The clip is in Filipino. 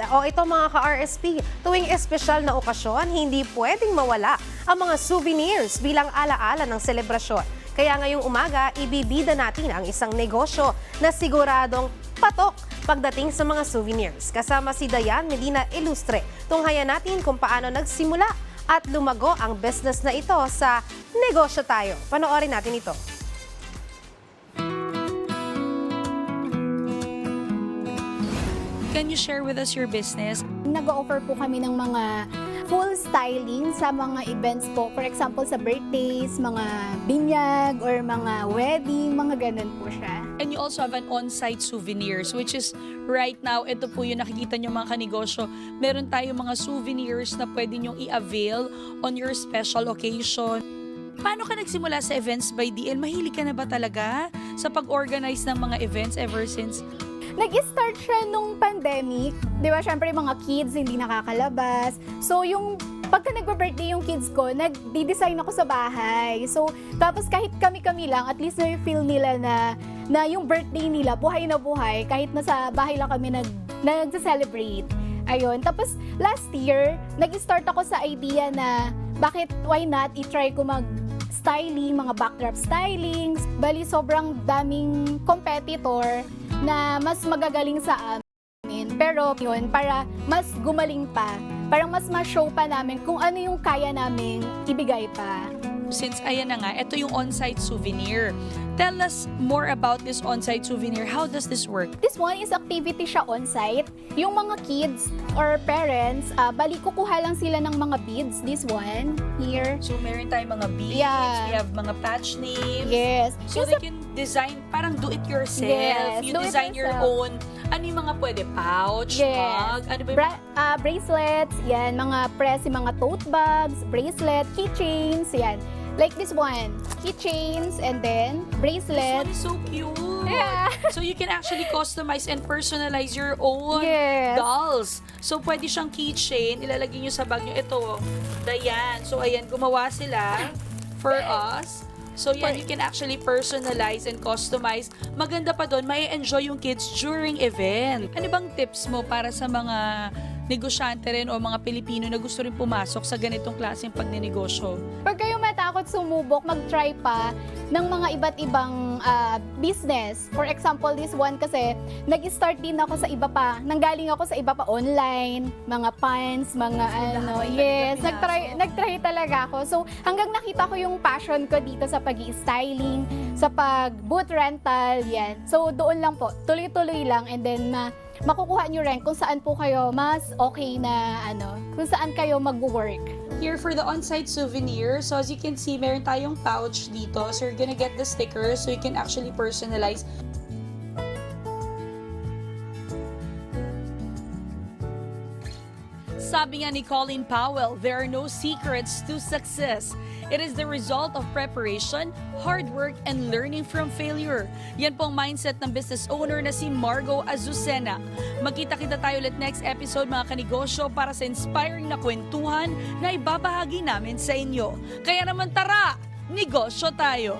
O ito mga ka-RSP, tuwing espesyal na okasyon, hindi pwedeng mawala ang mga souvenirs bilang alaala ng selebrasyon. Kaya ngayong umaga, ibibida natin ang isang negosyo na siguradong patok pagdating sa mga souvenirs. Kasama si Dayan Medina Ilustre, tunghayan natin kung paano nagsimula at lumago ang business na ito sa Negosyo Tayo. Panoorin natin ito. Can you share with us your business? Nag-offer po kami ng mga full styling sa mga events po. For example, sa birthdays, mga binyag, or mga wedding, mga ganun po siya. And you also have an on-site souvenirs, which is right now, ito po yung nakikita nyo mga kanegosyo. Meron tayong mga souvenirs na pwede nyong i-avail on your special occasion. Paano ka nagsimula sa Events by DL? Mahilig ka na ba talaga sa pag-organize ng mga events ever since? Nag-start siya nung pandemic. Di ba, syempre mga kids hindi nakakalabas. So, pagka nagba-birthday yung kids ko, nag-design ako sa bahay. So, tapos kahit kami-kami lang, at least na-feel nila na yung birthday nila, buhay na buhay, kahit nasa bahay lang kami nag-celebrate. Ayun. Tapos, last year, nag-start ako sa idea na why not, i-try ko styling, mga backdrop stylings. Bali, sobrang daming competitor na mas magagaling sa amin. Pero yun, para mas gumaling pa, parang mas ma-show pa namin kung ano yung kaya namin ibigay pa. Since ayan na nga, ito yung on-site souvenir. Tell us more about this on-site souvenir. How does this work? This one is activity siya on-site. Yung mga kids or parents, bali kukuha lang sila ng mga beads. This one, here. So, meron tayong mga beads, Yeah. we have mga patch names. Yes. So, they can design, parang do it yourself. Yes, You do it design your yourself. own. Ano yung mga pwede? Pouch, Yes. mug? Ano ba yung Bracelets, yan, mga mga tote bags, bracelet, keychains, yan. Like this one, keychains, and then This bracelet. one is so cute. Yeah. So you can actually customize and personalize your own Yes. dolls. So pwede siyang keychain, ilalagay nyo sa bag nyo. Ito, Dayan. So ayan, gumawa sila for us. So yan, you can actually personalize and customize. Maganda pa doon, may enjoy yung kids during event. Ano bang tips mo para sa mga negosyante rin o mga Pilipino na gusto rin pumasok sa ganitong klaseng pagnenegosyo? Pag kayo matakot sumubok, mag-try pa ng mga iba't ibang business. For example, this one kasi, nag-start din ako sa iba pa. Nanggaling ako sa iba pa online, mga pants, mga yes, nag-try talaga ako. So, hanggang nakita ko yung passion ko dito sa pag-i-styling, sa pag-boot rental, yan. So, doon lang po, tuloy-tuloy lang, and then makukuha nyo rin kung saan po kayo mas okay na kung saan kayo mag-work. Here for the on-site souvenir, so as you can see, meron tayong pouch dito. So you're gonna get the stickers so you can actually personalize. Sabi nga ni Colin Powell, there are no secrets to success. It is the result of preparation, hard work, and learning from failure. Yan po ang mindset ng business owner na si Margo Azucena. Magkita-kita tayo ulit next episode mga kanegosyo para sa inspiring na kwentuhan na ibabahagi namin sa inyo. Kaya naman tara, negosyo tayo!